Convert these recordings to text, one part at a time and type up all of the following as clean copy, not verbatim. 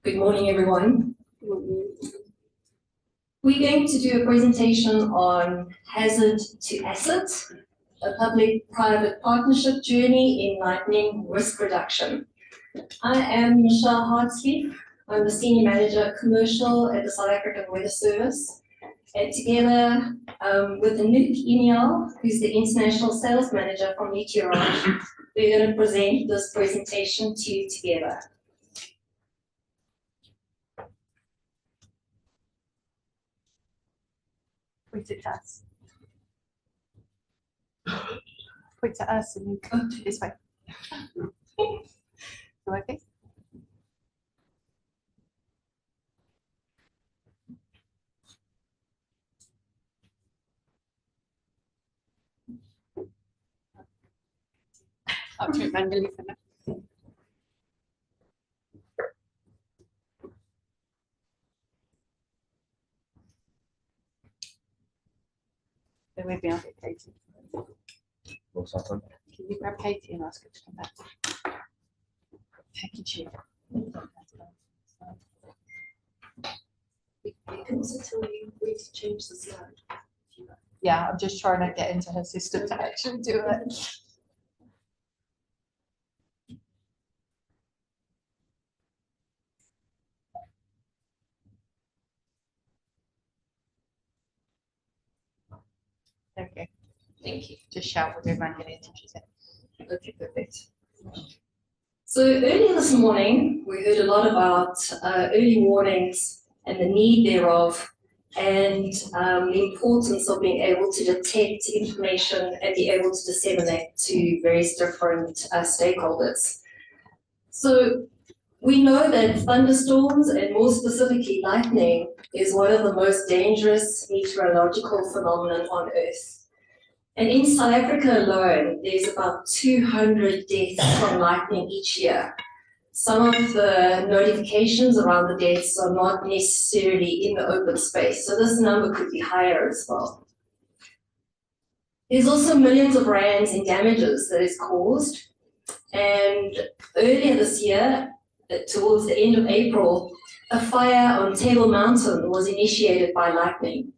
Good morning, everyone. We're going to do a presentation on hazard to asset, a public-private partnership journey in lightning risk reduction. I am Michelle Hartslief. I'm the Senior Manager Commercial at the South African Weather Service. And together with Anouk Inial, who's the International Sales Manager from Meteorage, we're going to present this presentation to you together. Point it at us. Point at us and you come this way. You okay? I'll do it manually for now. Then we'll be on it, Katie. What's happened? Can you grab Katie and ask her to come back? Thank you, Chief. You can also tell me where to change the slide. Yeah, I'm just trying to get into her system to actually do it. There we go. Thank you. Just shout, we'll do it manually until she's in. Okay, perfect. So earlier this morning, we heard a lot about early warnings and the need thereof, and the importance of being able to detect information and be able to disseminate to various different stakeholders. So we know that thunderstorms, and more specifically lightning, is one of the most dangerous meteorological phenomena on Earth. And in South Africa alone, there's about 200 deaths from lightning each year. Some of the notifications around the deaths are not necessarily in the open space, so this number could be higher as well. There's also millions of rands in damages that is caused. And earlier this year, towards the end of April, a fire on Table Mountain was initiated by lightning.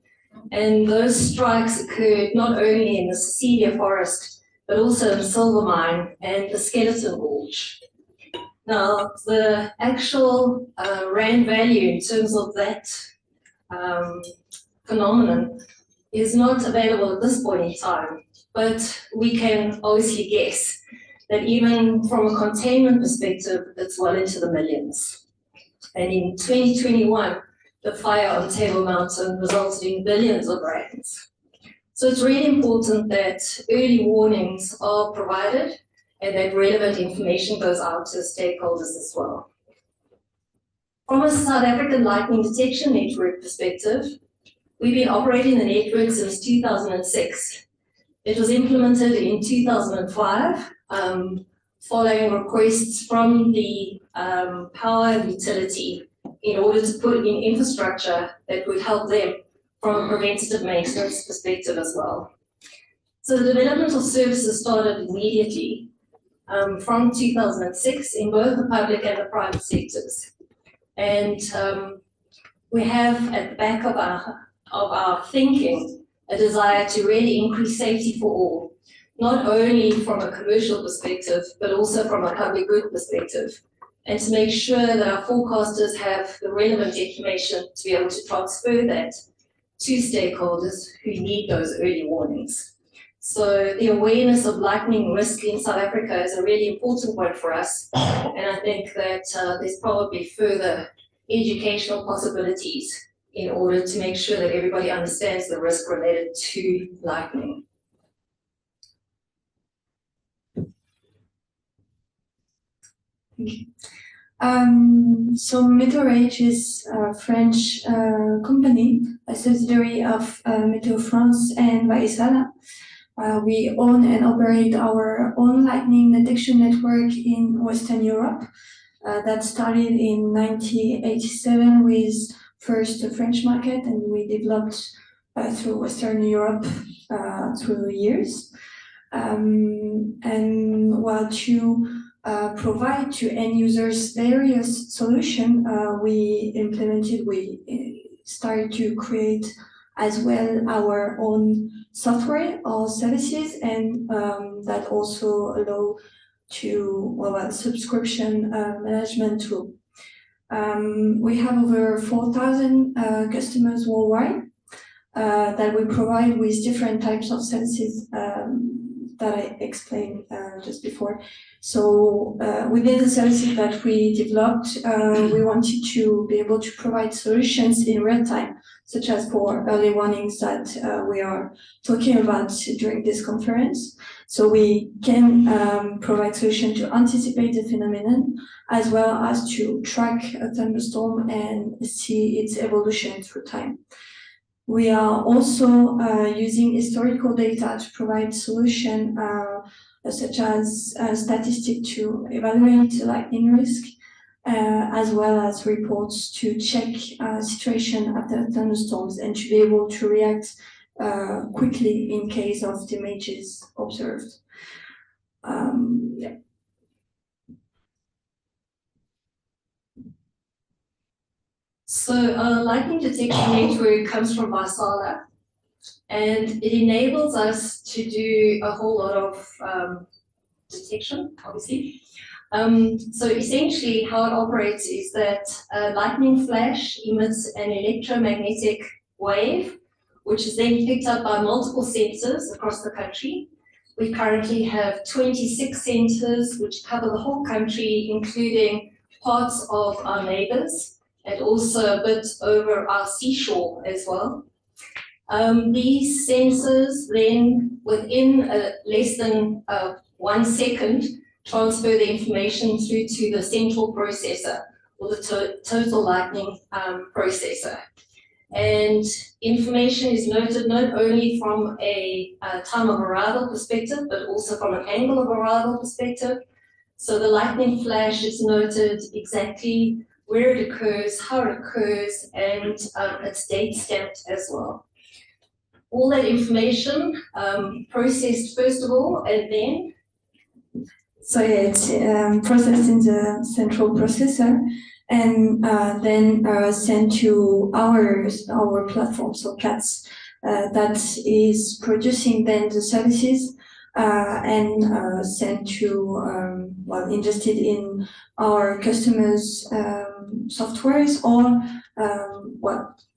And those strikes occurred not only in the Cecilia forest, but also in Silver Mine and the Skeleton Gorge. Now, the actual rand value in terms of that phenomenon is not available at this point in time, but we can obviously guess that even from a containment perspective, it's well into the millions. And in 2021, the fire on Table Mountain resulted in billions of rands. So it's really important that early warnings are provided and that relevant information goes out to stakeholders as well. From a South African lightning detection network perspective, we've been operating the network since 2006. It was implemented in 2005, following requests from the power utility in order to put in infrastructure that would help them from a preventative maintenance perspective as well. So the development of services started immediately from 2006 in both the public and the private sectors. And we have at the back of our thinking a desire to really increase safety for all, not only from a commercial perspective, but also from a public good perspective, and to make sure that our forecasters have the relevant information to be able to transfer that to stakeholders who need those early warnings. So the awareness of lightning risk in South Africa is a really important one for us, and I think that there's probably further educational possibilities in order to make sure that everybody understands the risk related to lightning. So Meteorage is a French company, a subsidiary of Météo France and Vaisala. We own and operate our own lightning detection network in Western Europe. That started in 1987 with first the French market, and we developed through Western Europe through the years. And while to provide to end users various solutions, we started to create as well our own software or services, and that also allow to a subscription management tool. We have over 4,000 customers worldwide that we provide with different types of services that I explained just before. So within the services that we developed, we wanted to be able to provide solutions in real time, such as for early warnings that we are talking about during this conference. So we can provide solutions to anticipate the phenomenon, as well as to track a thunderstorm and see its evolution through time. We are also using historical data to provide solutions such as statistics to evaluate lightning risk, as well as reports to check situation after thunderstorms and to be able to react quickly in case of damages observed. Yeah. So lightning detection network comes from Vaisala, and it enables us to do a whole lot of detection, obviously. So essentially how it operates is that a lightning flash emits an electromagnetic wave, which is then picked up by multiple sensors across the country. We currently have 26 sensors which cover the whole country, including parts of our neighbors, and also a bit over our seashore as well. These sensors then, within less than 1 second, transfer the information through to the central processor, or the total lightning processor. And information is noted not only from a time of arrival perspective, but also from an angle of arrival perspective. So the lightning flash is noted exactly where it occurs, how it occurs, and it's date stamped as well. All that information processed first of all, and then? So yeah, it's processed in the central processor, and then sent to our platform, so CATS, that is producing then the services and sent to, ingested in our customers' softwares, or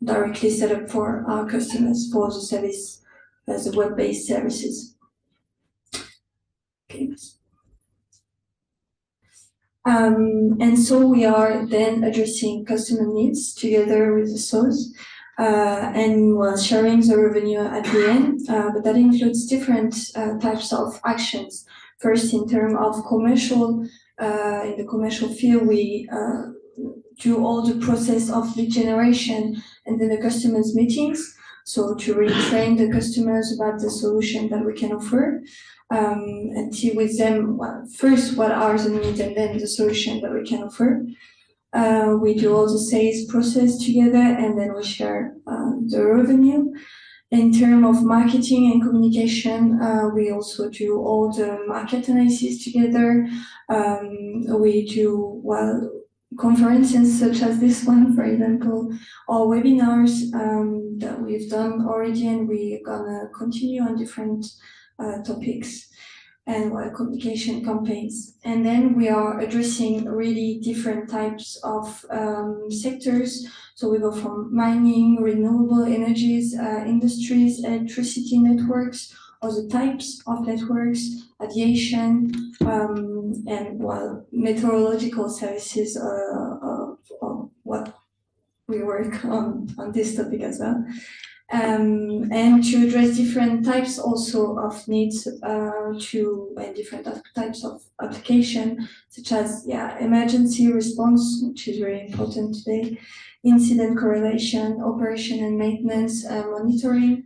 directly set up for our customers for the service as web-based services. Okay. And so we are then addressing customer needs together with the SOs, and sharing the revenue at the end, but that includes different types of actions. First, in terms of commercial, in the commercial field, we do all the process of lead generation and then the customers' meetings, so to retrain the customers about the solution that we can offer. And see with them first what are the needs and then the solution that we can offer. We do all the sales process together, and then we share the revenue. In terms of marketing and communication, we also do all the market analysis together. We do conferences such as this one, for example, or webinars that we've done already, and we're gonna continue on different topics and communication campaigns. And then we are addressing really different types of sectors. So we go from mining, renewable energies, industries, electricity networks, other types of networks, aviation, and meteorological services, what we work on this topic as well. And to address different types also of needs and different types of application, such as emergency response, which is very important today, incident correlation, operation and maintenance, monitoring,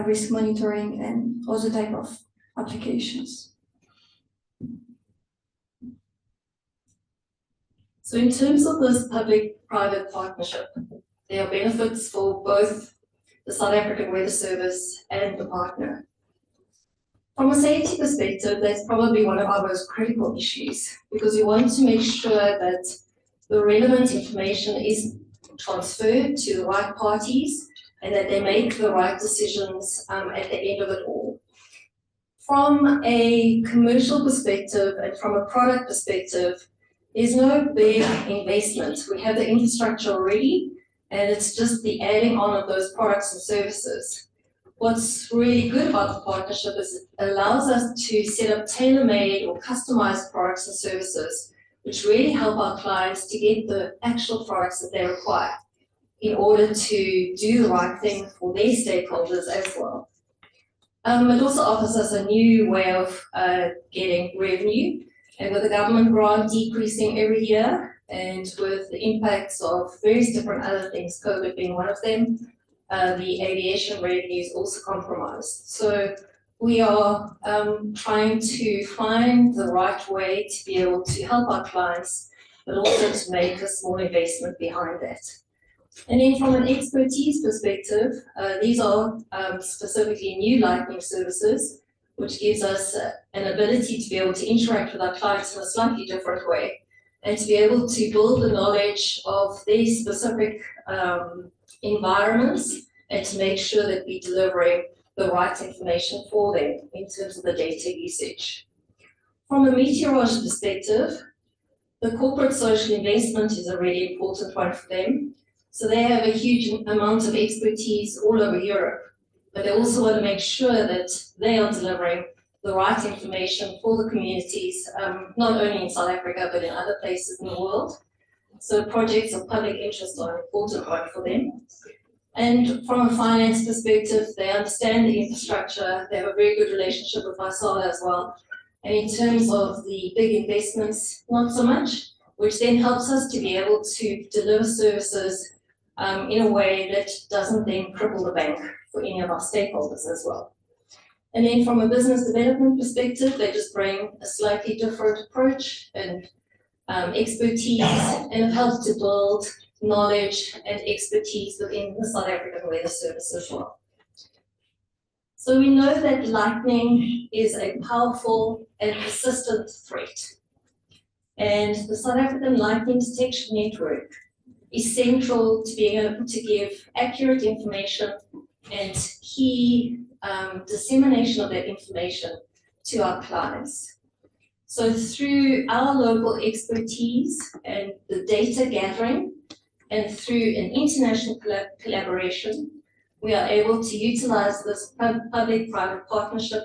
risk monitoring, and other type of applications. So in terms of this public-private partnership, there are benefits for both the South African Weather Service and the partner. From a safety perspective, that's probably one of our most critical issues because we want to make sure that the relevant information is transferred to the right parties and that they make the right decisions at the end of it all. From a commercial perspective and from a product perspective, there's no big investment. We have the infrastructure already, and it's just the adding on of those products and services. What's really good about the partnership is it allows us to set up tailor-made or customized products and services, which really help our clients to get the actual products that they require in order to do the right thing for their stakeholders as well. It also offers us a new way of getting revenue, and with the government grant decreasing every year, and with the impacts of various different other things, COVID being one of them, the aviation revenue is also compromised. So we are trying to find the right way to be able to help our clients, but also to make a small investment behind that. And then from an expertise perspective, these are specifically new lightning services, which gives us an ability to be able to interact with our clients in a slightly different way and to be able to build the knowledge of their specific environments and to make sure that we're delivering the right information for them in terms of the data usage. From a Meteorage perspective, the corporate social investment is a really important one for them. So they have a huge amount of expertise all over Europe, but they also want to make sure that they are delivering the right information for the communities, not only in South Africa, but in other places in the world. So projects of public interest are an important one for them. And from a finance perspective, they understand the infrastructure, they have a very good relationship with Vaisala as well. And in terms of the big investments, not so much, which then helps us to be able to deliver services in a way that doesn't then cripple the bank for any of our stakeholders as well. And then from a business development perspective, they just bring a slightly different approach and expertise and help to build knowledge and expertise within the South African weather service as well. So we know that lightning is a powerful and persistent threat. And the South African Lightning Detection Network is central to being able to give accurate information and key dissemination of that information to our clients. So through our local expertise and the data gathering and through an international collaboration, we are able to utilize this public-private partnership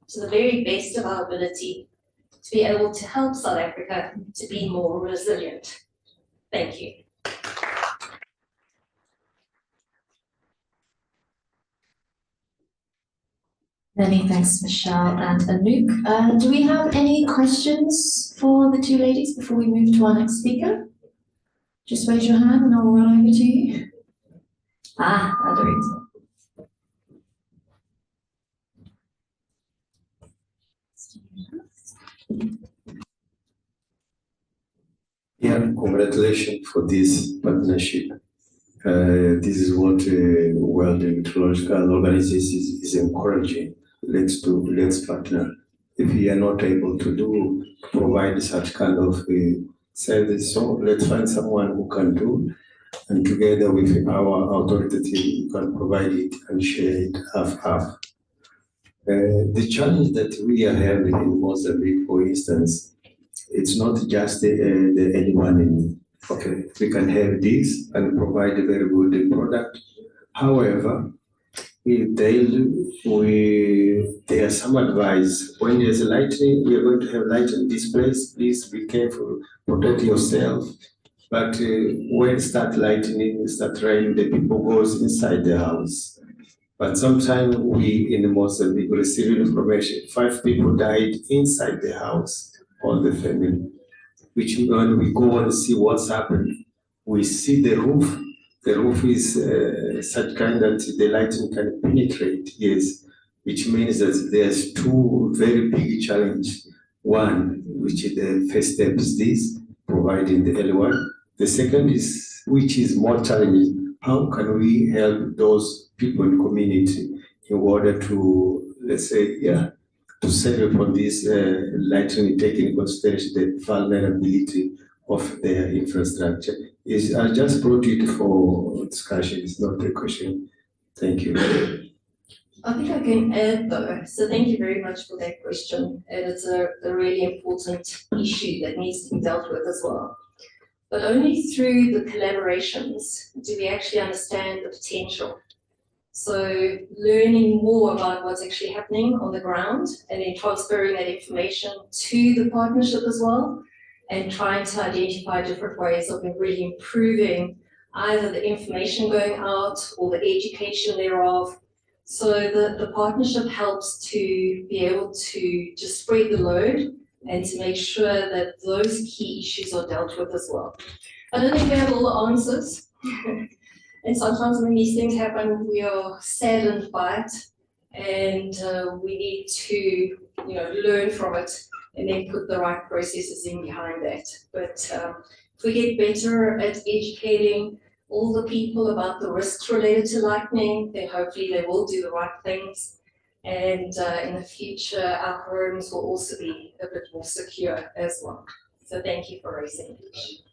to the very best of our ability to be able to help South Africa to be more resilient. Thank you. Many thanks, Michelle and Anouk. Do we have any questions for the two ladies before we move to our next speaker? Just raise your hand and I'll run over to you. Adorita. Yeah, congratulations for this partnership. This is what World Meteorological Organization is encouraging. Let's partner. If we are not able to provide such kind of service, so let's find someone who can do, and together with our authority, we can provide it and share it half-half. The challenge that we are having in Mozambique, for instance, it's not just the early warning. Okay, we can have this and provide a very good product. However, there are some advice. When there's lightning, we are going to have light in this place. Please be careful, protect yourself. But when start lightning, start raining, the people goes inside the house. But sometimes we in Mozambique receive information, 5 people died inside the house, all the family. Which when we go and see what's happened, we see the roof. The roof is such kind that the lightning can penetrate, yes, which means that there's two very big challenges. One, which is the first step is this, providing the early one. The second is, which is more challenging, how can we help those people in the community in order to, let's say, to settle upon this lightning, taking into consideration the vulnerability of their infrastructure. I just brought it for discussion, it's not a question. Thank you. I think I can add though, so thank you very much for that question, and it's a really important issue that needs to be dealt with as well. But only through the collaborations do we actually understand the potential. So learning more about what's actually happening on the ground and then transferring that information to the partnership as well, and trying to identify different ways of really improving either the information going out or the education thereof. So the partnership helps to be able to just spread the load and to make sure that those key issues are dealt with as well. I don't think we have all the answers. And sometimes when these things happen, we are saddened by it, and we need to, learn from it and then put the right processes in behind that. But if we get better at educating all the people about the risks related to lightning, then hopefully they will do the right things. And in the future, our homes will also be a bit more secure as well. So thank you for raising the issue.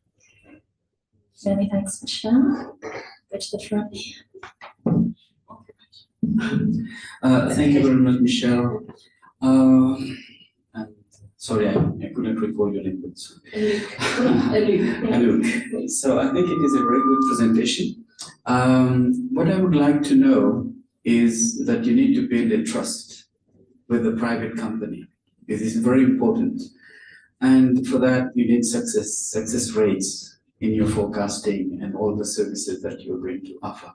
Many thanks, Michelle. Go to the front here. Thank you very much, Michelle. And sorry, I couldn't recall your name. Anouk. So I think it is a very good presentation. What I would like to know is that you need to build a trust with the private company. This is very important. And for that, you need success rates in your forecasting and all the services that you're going to offer.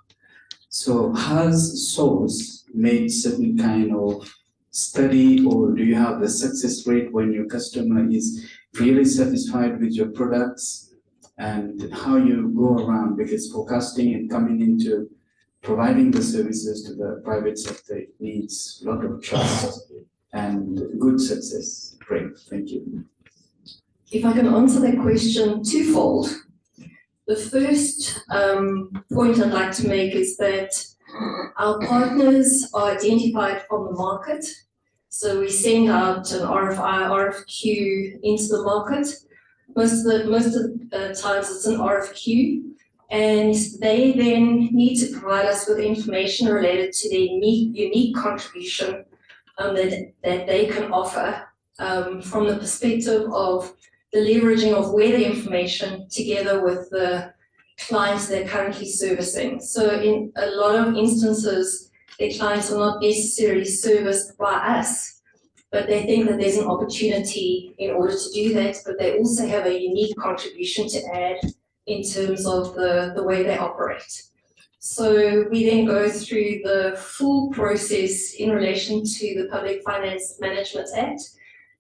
So has Source made certain kind of study, or do you have the success rate when your customer is really satisfied with your products, and how you go around, because forecasting and coming into providing the services to the private sector needs a lot of trust and good success rate. Thank you. If I can answer that question twofold. The first point I'd like to make is that our partners are identified from the market. So we send out an RFQ into the market. Most of the times it's an RFQ, and they then need to provide us with information related to their unique contribution that they can offer from the perspective of the leveraging of weather information together with the clients they're currently servicing. So in a lot of instances, their clients are not necessarily serviced by us, but they think that there's an opportunity in order to do that, but they also have a unique contribution to add in terms of the way they operate. So we then go through the full process in relation to the Public Finance Management Act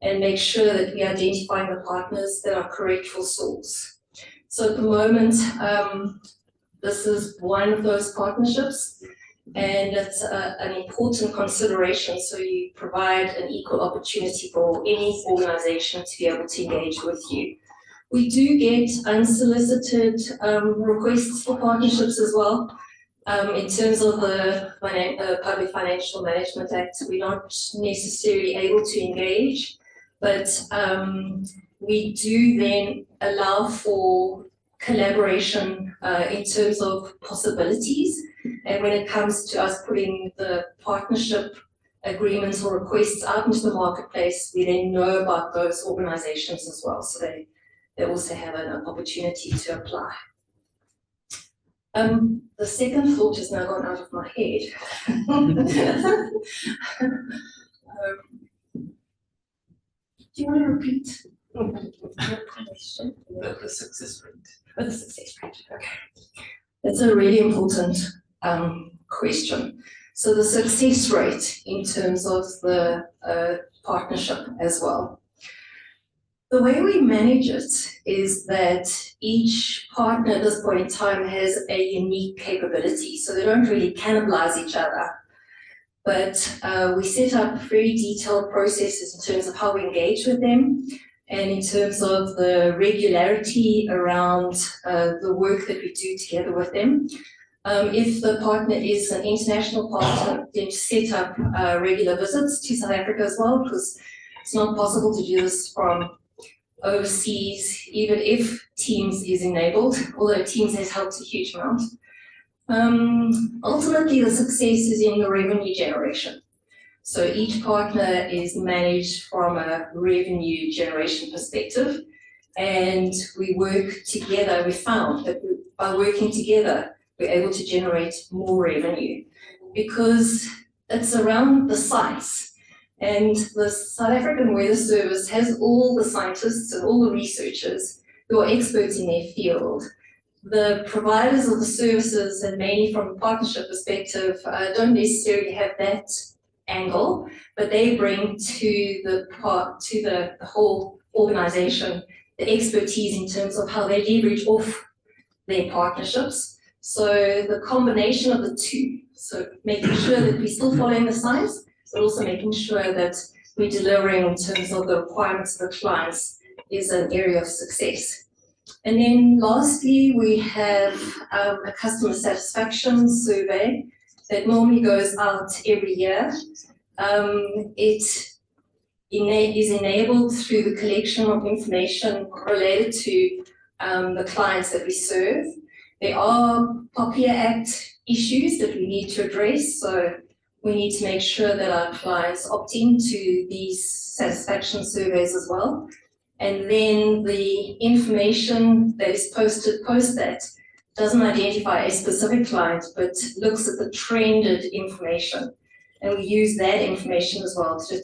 and make sure that we identify the partners that are correct for Source. So at the moment, this is one of those partnerships, and it's an important consideration. So you provide an equal opportunity for any organization to be able to engage with you. We do get unsolicited requests for partnerships as well. In terms of the Public Financial Management Act, we're not necessarily able to engage, but we do then allow for collaboration in terms of possibilities. And when it comes to us putting the partnership agreements or requests out into the marketplace, we then know about those organizations as well. So they also have an opportunity to apply. The second thought has now gone out of my head. Do you want to repeat the question? The success rate. Oh, the success rate, okay. That's a really important question. So the success rate in terms of the partnership as well. The way we manage it is that each partner at this point in time has a unique capability, so they don't really cannibalize each other. But we set up very detailed processes in terms of how we engage with them, and in terms of the regularity around the work that we do together with them. If the partner is an international partner, then set up regular visits to South Africa as well, because it's not possible to do this from overseas, even if Teams is enabled, although Teams has helped a huge amount. Ultimately, the success is in the revenue generation. So each partner is managed from a revenue generation perspective, and we work together. We found that by working together, we're able to generate more revenue because it's around the sites. And the South African Weather Service has all the scientists and all the researchers who are experts in their field. The providers of the services, and mainly from a partnership perspective, don't necessarily have that angle, but they bring to the whole organization the expertise in terms of how they leverage off their partnerships. So the combination of the two, so making sure that we're still following the science, but also making sure that we're delivering in terms of the requirements of the clients, is an area of success. And then lastly, we have a customer satisfaction survey that normally goes out every year. It is enabled through the collection of information related to the clients that we serve. There are POPIA Act issues that we need to address, so we need to make sure that our clients opt into these satisfaction surveys as well. And then the information that is posted post that doesn't identify a specific client, but looks at the trended information. And we use that information as well to